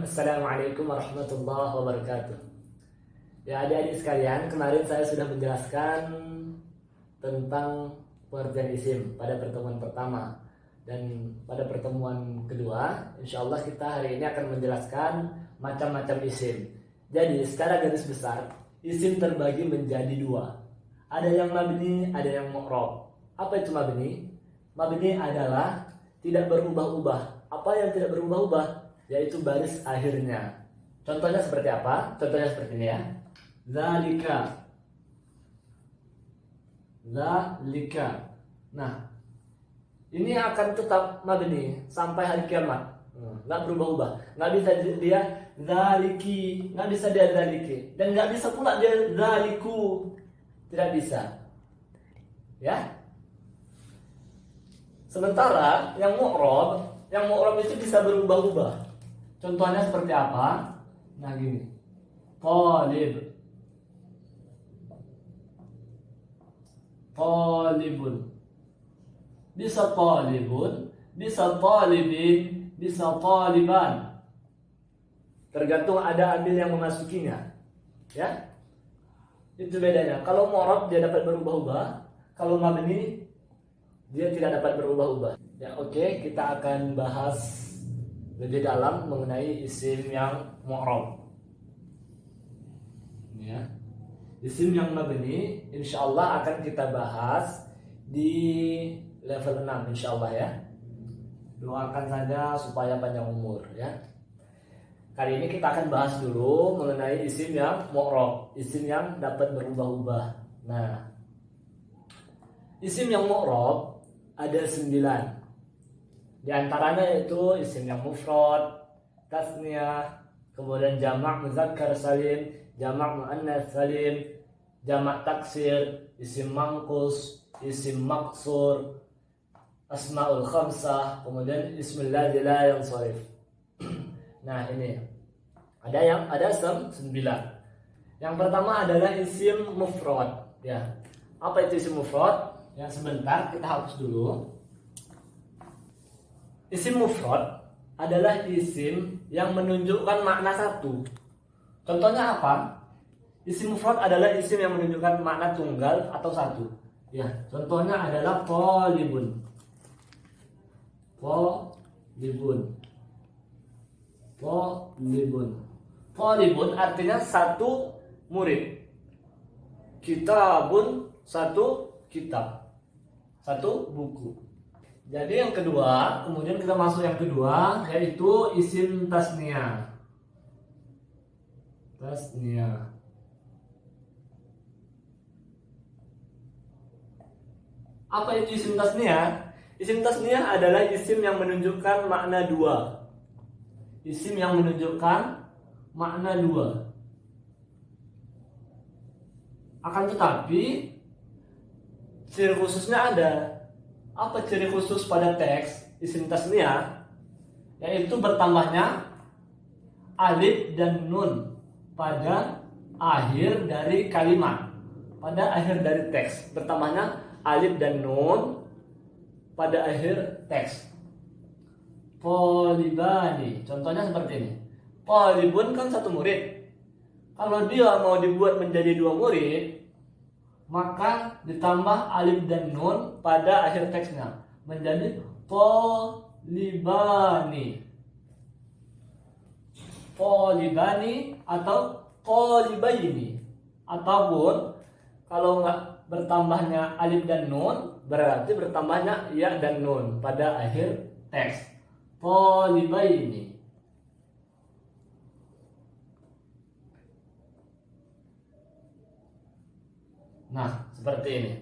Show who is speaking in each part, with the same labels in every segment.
Speaker 1: Assalamualaikum warahmatullahi wabarakatuh. Ya adik-adik sekalian, kemarin saya sudah menjelaskan tentang pengertian isim pada pertemuan pertama. Dan pada pertemuan kedua, insya Allah kita hari ini akan menjelaskan macam-macam isim. Jadi secara garis besar, isim terbagi menjadi dua. Ada yang mabni, ada yang mu'rab. Apa itu mabni? Mabni adalah tidak berubah-ubah. Apa yang tidak berubah-ubah? Yaitu baris akhirnya. Contohnya seperti apa? Contohnya seperti ini ya. Zalika. Nah, ini akan tetap mabni sampai hari kiamat. Nggak berubah-ubah. Nggak bisa dia zaliki, nggak bisa dia zaliki, dan nggak bisa pula dia zaliku. Tidak bisa. Ya. Sementara yang mu'rab itu bisa berubah-ubah. Contohnya seperti apa? Nah gini. Talibun. Bisa talibun, bisa talibin, bisa taliban. Tergantung ada amil yang memasukinya. Ya. Itu bedanya. Kalau mu'rab dia dapat berubah-ubah, kalau mabni dia tidak dapat berubah-ubah. Ya, oke, kita akan bahas lebih dalam mengenai isim yang mu'rab. Ya. Isim yang mabni insyaallah akan kita bahas di level 6 insyaallah ya. Doakan saja supaya panjang umur ya. Kali ini kita akan bahas dulu mengenai isim yang mu'rab, isim yang dapat berubah-ubah. Nah, isim yang mu'rab ada 9. Di antaranya yaitu isim yang mufrad, tasniyah, kemudian jamak muzakkar salim, jamak muannas salim, jamak taksir, isim mangkus, isim maksur, asmaul khamsah, kemudian ismul ladzi la yansharif. Nah, ini ada 9. Yang pertama adalah isim mufrad ya. Apa itu isim mufrad? Ya, sebentar kita hapus dulu. Isim mufrad adalah isim yang menunjukkan makna satu. Contohnya apa? Isim mufrad adalah isim yang menunjukkan makna tunggal atau satu. Ya, contohnya adalah talibun. Talibun artinya satu murid. Kitabun satu kitab. Satu buku. Jadi yang kedua, kemudian kita masuk yang kedua, yaitu isim tasniyah. Apa itu isim tasniyah? Isim tasniyah adalah isim yang menunjukkan makna dua. Isim yang menunjukkan makna dua. Akan tetapi ciri khususnya ada. Apa ciri khusus pada teks isim tasniyah? Yaitu bertambahnya alif dan nun pada akhir dari kalimat, pada akhir dari teks. Bertambahnya alif dan nun pada akhir teks. Talibani, contohnya seperti ini. Talibun kan satu murid. Kalau dia mau dibuat menjadi 2 murid, maka ditambah alif dan nun pada akhir teksnya menjadi talibani atau talibaini. Ataupun kalau nggak bertambahnya alif dan nun, berarti bertambahnya ya dan nun pada akhir teks. Talibaini. Nah, seperti ini.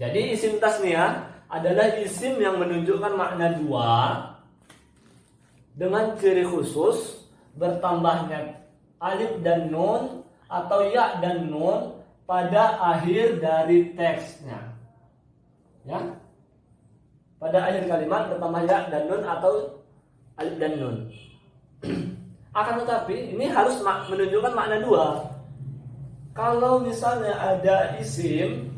Speaker 1: Jadi isim tasniyah adalah isim yang menunjukkan makna dua dengan ciri khusus bertambahnya alif dan nun atau ya dan nun pada akhir dari teksnya. Ya. Pada akhir kalimat bertambah ya dan nun atau alif dan nun. Akan tetapi ini harus menunjukkan makna dua. Kalau misalnya ada isim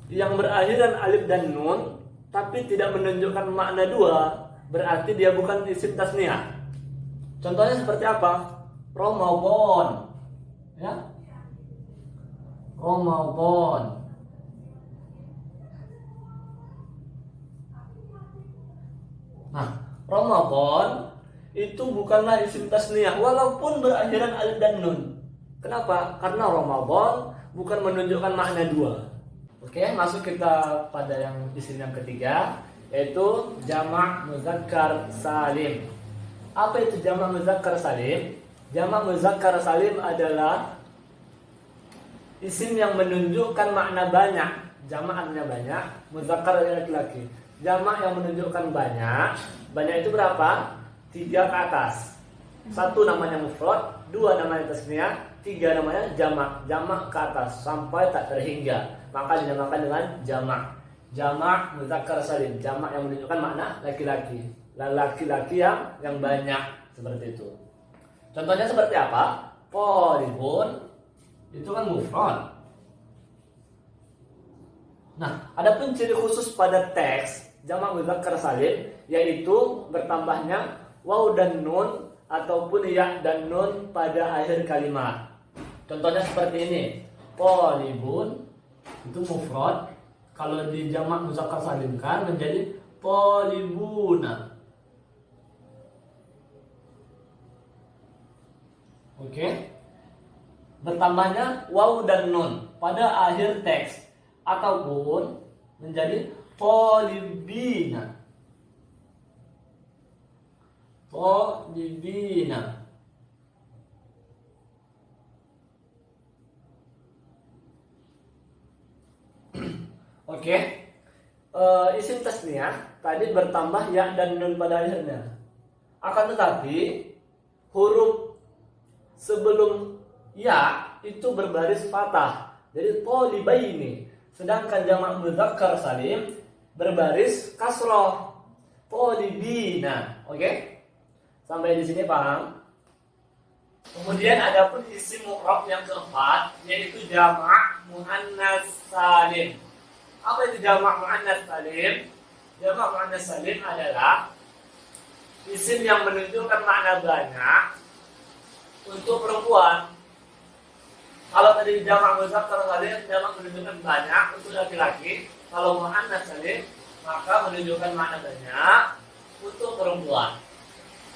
Speaker 1: yang berakhiran alif dan nun tapi tidak menunjukkan makna dua, berarti dia bukan isim tasniyah. Contohnya seperti apa? Ramadan, ya, Ramadan. Nah, Ramadan itu bukanlah isim tasniyah walaupun berakhiran alif dan nun. Kenapa? Karena Ramadan bukan menunjukkan makna dua. Oke, masuk kita pada yang isim yang ketiga, yaitu jamak muzakkar salim. Apa itu jamak muzakkar salim? Jamak muzakkar salim adalah isim yang menunjukkan makna banyak. Jamak artinya banyak, muzakkar adalah laki-laki. Jamak yang menunjukkan banyak. Banyak itu berapa? 3 ke atas. 1 namanya mufrad, 2 namanya tasniyah, 3 namanya jamak. Jamak ke atas sampai tak terhingga, maka dinamakan dengan jamak. Jamak muzakkar salim, jamak yang menunjukkan makna laki-laki. Laki-laki yang banyak, seperti itu. Contohnya seperti apa? Polibun itu kan mufrad. Nah, ada pun ciri khusus pada teks jamak muzakkar salim, yaitu bertambahnya waw dan nun ataupun ya dan nun pada akhir kalimat. Contohnya seperti ini. Polibun itu mufrad, kalau di jamak muzakkar salim kan menjadi polibuna. Oke. Bertambahnya waw dan nun pada akhir teks ataupun menjadi polibina. Polibina. Oke. Isim tasniyah tadi bertambah ya dan nun pada akhirnya. Akan tetapi huruf sebelum ya itu berbaris fathah. Jadi polibaini. Sedangkan jamak muzakkar salim berbaris kasroh. Polibina. Oke? Sampai di sini paham? Kemudian ada pun isim mu'rab yang keempat, yaitu jamak muannas salim. Apa itu jamak muannas salim? Jamak muannas salim adalah isim yang menunjukkan makna banyak untuk perempuan. Kalau tadi jamak muzakkar salim, jamak menunjukkan banyak untuk laki-laki. Kalau muannas salim, maka menunjukkan makna banyak untuk perempuan.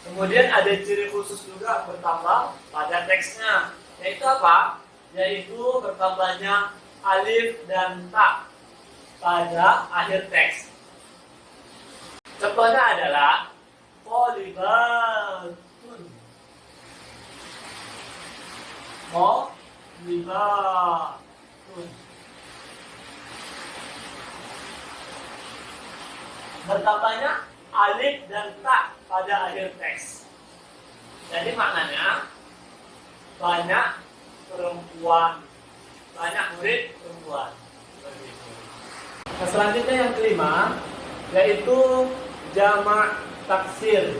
Speaker 1: Kemudian ada ciri khusus juga bertambah pada teksnya, yaitu apa? Yaitu bertambahnya alif dan ta pada akhir teks. Contohnya adalah polibatun. Polibatun. Bertambahnya alif dan ta pada akhir teks. Jadi maknanya banyak perempuan, banyak murid perempuan. Nah, selanjutnya yang kelima, yaitu jamak taksir.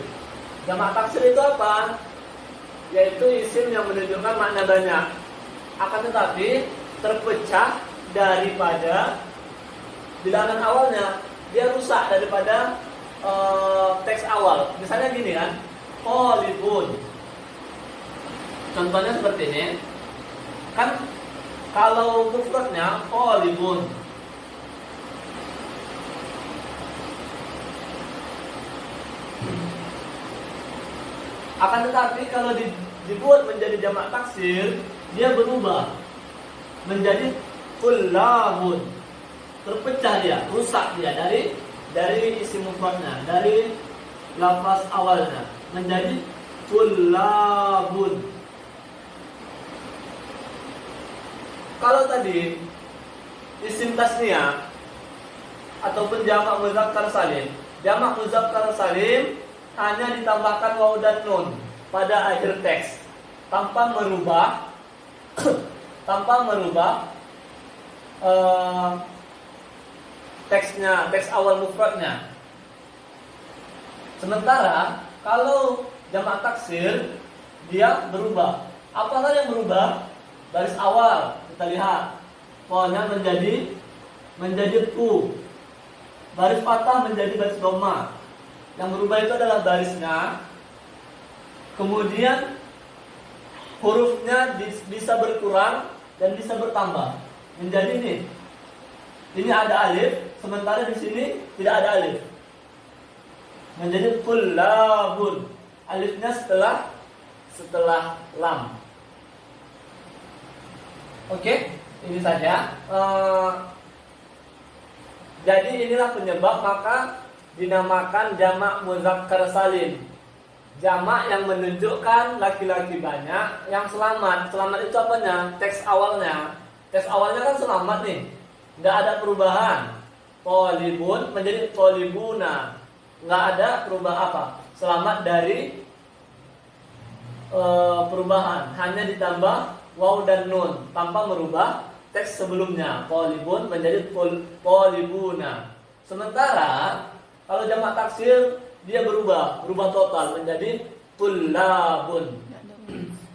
Speaker 1: Jamak taksir itu apa? Yaitu isim yang menunjukkan makna banyak, akan tetapi terpecah daripada bilangan awalnya. Dia rusak daripada teks awal. Misalnya gini kan, polibun. Contohnya seperti ini. Kan kalau mufradnya polibun. Akan tetapi kalau dibuat menjadi jamak taksir, dia berubah menjadi kullabun. Terpecah dia, rusak dia dari isim mufradnya, dari lafaz awalnya menjadi kullabun. Kalau tadi isim tasniyah ataupun jamak muzakkar salim, jamak muzakkar salim hanya ditambahkan waw dan nun pada akhir teks tanpa merubah teksnya, teks awal mufradnya. Sementara kalau jamak taksir dia berubah. Apa saja yang berubah? Baris awal kita lihat, pokoknya menjadi tu. Baris fathah menjadi baris dhamma. Yang berubah itu adalah barisnya. Kemudian hurufnya bisa berkurang dan bisa bertambah. Menjadi ini ada alif, sementara di sini tidak ada alif. Menjadi tullabun. Alifnya setelah lam. Oke, ini saja. Jadi inilah penyebab maka dinamakan jamak muzakkar salim. Jamak yang menunjukkan laki-laki banyak yang selamat. Selamat itu apanya? Teks awalnya. Teks awalnya kan selamat nih. Nggak ada perubahan. Tolibun menjadi tolibuna. Nggak ada perubahan apa? Selamat dari perubahan. Hanya ditambah waw dan nun tanpa merubah teks sebelumnya. Tolibun menjadi tolibuna. Sementara kalau jamak taksir dia berubah total menjadi tullabun.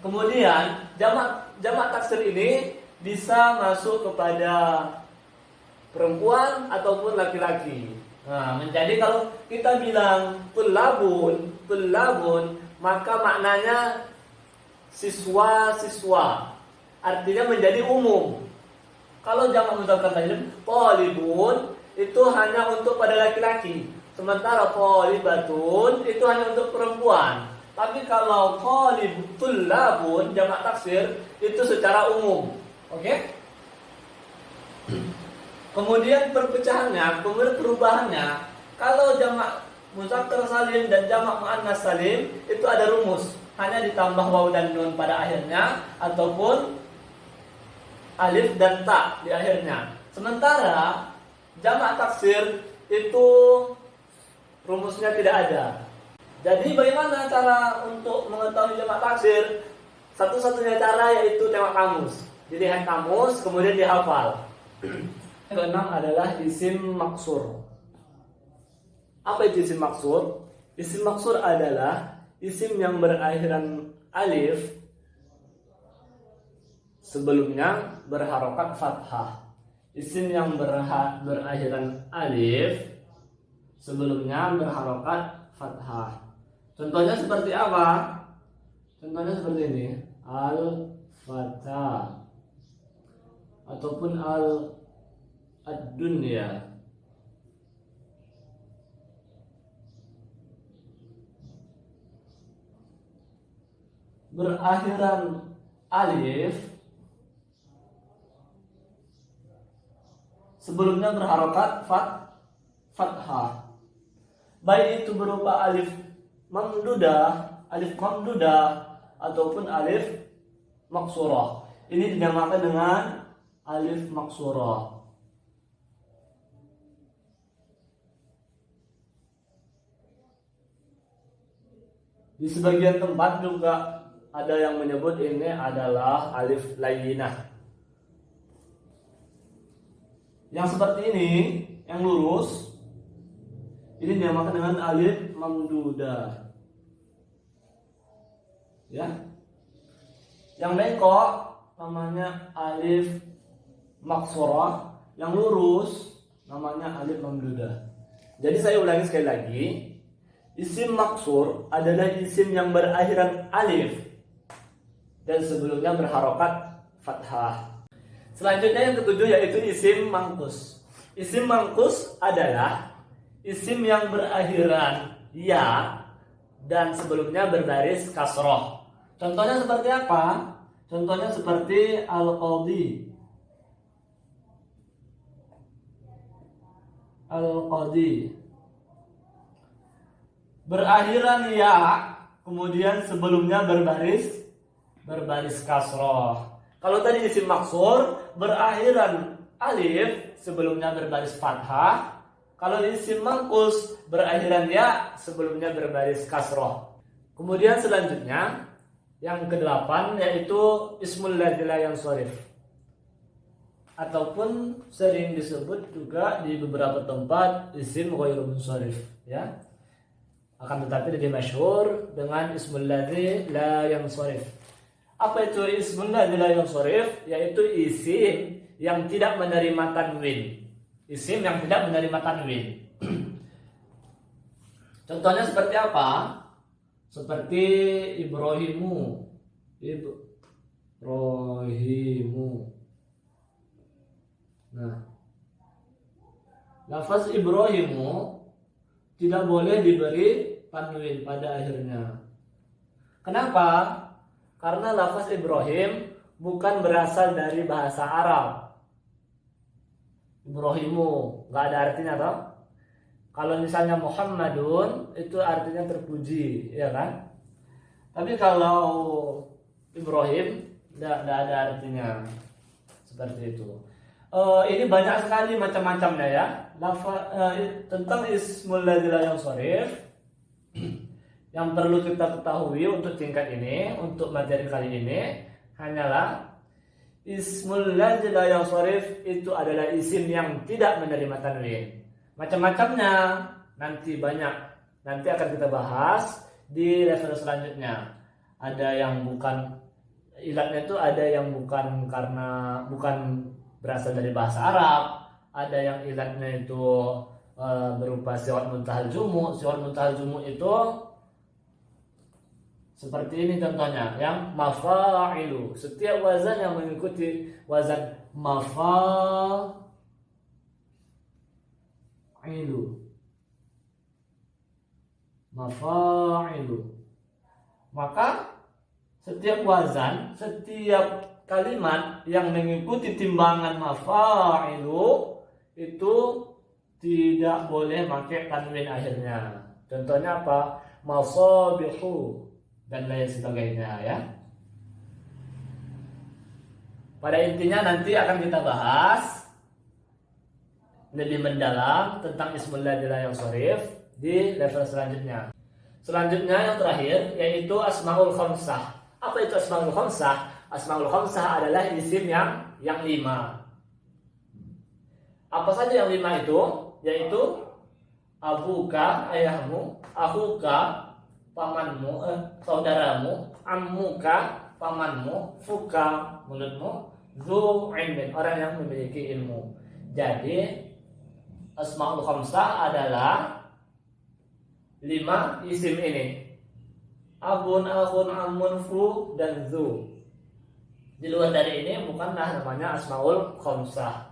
Speaker 1: Kemudian jamak taksir ini bisa masuk kepada perempuan ataupun laki-laki. Nah, menjadi kalau kita bilang tullabun, maka maknanya siswa. Artinya menjadi umum. Kalau jamak muzakkar salim, talibun itu hanya untuk pada laki-laki. Sementara thalibatun itu hanya untuk perempuan. Tapi kalau tullabun jamak taksir itu secara umum. Oke? Kemudian perpecahannya, kemudian perubahannya. Kalau jamak muzakkar salim dan jamak muannas salim itu ada rumus. Hanya ditambah waw dan nun pada akhirnya ataupun alif dan ta di akhirnya. Sementara jamak taksir itu rumusnya tidak ada. Jadi bagaimana cara untuk mengetahui jamak taksir? Satu-satunya cara yaitu tengok kamus. Dilihat kamus kemudian dihafal. Yang keenam adalah isim maksur. Apa itu isim maksur? Isim maksur adalah isim yang berakhiran alif sebelumnya berharokat fathah. Isim yang berakhiran alif sebelumnya berharokat fathah. Contohnya seperti apa? Contohnya seperti ini. Al-fatah ataupun ad-dunya. Berakhiran alif sebelumnya berharokat fathah. Baik itu berupa alif mamdudah ataupun alif maksurah. Ini dinamakan dengan alif maksurah. Di sebagian tempat juga ada yang menyebut ini adalah alif layyinah. Yang seperti ini, yang lurus, ini dinamakan dengan alif mamdudah. Ya. Yang bengkok namanya alif maksurah, yang lurus namanya alif mamdudah. Jadi saya ulangi sekali lagi. Isim maksur adalah isim yang berakhiran alif dan sebelumnya berharokat fathah. Selanjutnya yang ketujuh yaitu isim mangkus. Isim mangkus adalah isim yang berakhiran ya dan sebelumnya berbaris kasroh. Contohnya seperti apa? Contohnya seperti al-qadhi. Berakhiran ya, kemudian sebelumnya berbaris kasroh. Kalau tadi isim maksur berakhiran alif, sebelumnya berbaris fathah. Kalau isim mangkus berakhiran ya, sebelumnya berbaris kasroh. Kemudian selanjutnya yang ke-8 yaitu ismul ladzi la yansharif, ataupun sering disebut juga di beberapa tempat isim ghairu munsharif, ya. Akan tetapi lebih masyhur dengan ismul ladzi la yansharif. Apa itu ismul ladzi la yansharif? Yaitu isim yang tidak menerima tanwin. Isim yang tidak menerima tanwin. Contohnya seperti apa? Seperti Ibrahimu. Ibrahimu. Nah, lafaz Ibrahimu tidak boleh diberi tanwin pada akhirnya. Kenapa? Karena lafaz Ibrahim bukan berasal dari bahasa Arab. Ibrahimu nggak ada artinya toh. Kalau misalnya Muhammadun itu artinya terpuji, ya kan? Tapi kalau Ibrahim tidak ada artinya seperti itu. Ini banyak sekali macam-macamnya ya. Tentang ismul ladzi la yansharif yang perlu kita ketahui untuk tingkat ini, untuk materi kali ini hanyalah ismul ladzi la yansharif itu adalah isim yang tidak menerima tanwin. Macam-macamnya nanti banyak. Nanti akan kita bahas di level selanjutnya. Ada yang bukan ilatnya itu, ada yang bukan berasal dari bahasa Arab, ada yang ilatnya itu berupa siwat muntahal jumu. Siwat muntahal jumu itu seperti ini contohnya, yang mafa'ilu. Setiap wazan yang mengikuti wazan mafa'ilu, maka setiap wazan, setiap kalimat yang mengikuti timbangan mafa'ilu itu tidak boleh pakai tanwin akhirnya. Contohnya apa? Masabihu dan lain sebagainya ya. Pada intinya nanti akan kita bahas lebih mendalam tentang ismul ladzi la yansharif di level selanjutnya. Selanjutnya yang terakhir yaitu asmaul khamsah. Apa itu asmaul khamsah? Asmaul khamsah adalah isim yang 5. Apa saja yang 5 itu? Yaitu abuka, ayahmu, akhuka, pamanmu, saudaramu, ammuka, pamanmu, fuka, mulutmu, zu ilmin, orang yang memiliki ilmu. Jadi asmaul khamsah adalah 5 isim ini. Abun, akhun, amun, fu, dan zu. Di luar dari ini bukanlah namanya asmaul khamsah.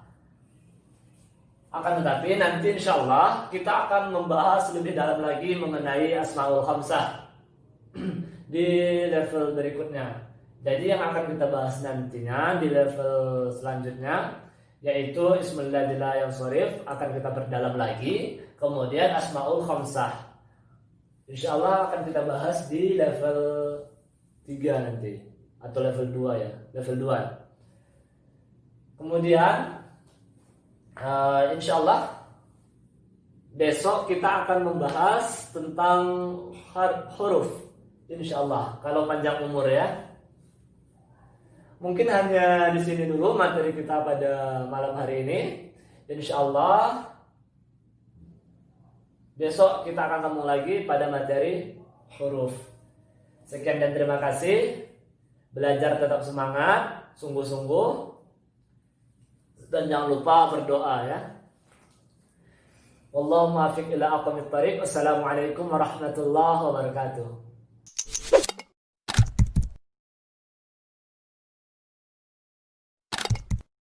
Speaker 1: Akan tetapi nanti insya Allah kita akan membahas lebih dalam lagi mengenai asmaul khamsah di level berikutnya. Jadi yang akan kita bahas nantinya di level selanjutnya yaitu ismul ladzi la yansharif akan kita perdalam lagi. Kemudian asmaul khamsah insya Allah akan kita bahas di level 3 nanti, atau level 2 ya, level 2. Kemudian insya Allah besok kita akan membahas tentang huruf. Insya Allah kalau panjang umur ya. Mungkin hanya di sini dulu materi kita pada malam hari ini. Insya Allah besok kita akan ketemu lagi pada materi huruf. Sekian dan terima kasih. Belajar tetap semangat, sungguh-sungguh. Dan jangan lupa berdoa ya. Wallahu muwaffiq ila aqwamit thariq. Wassalamualaikum warahmatullahi wabarakatuh.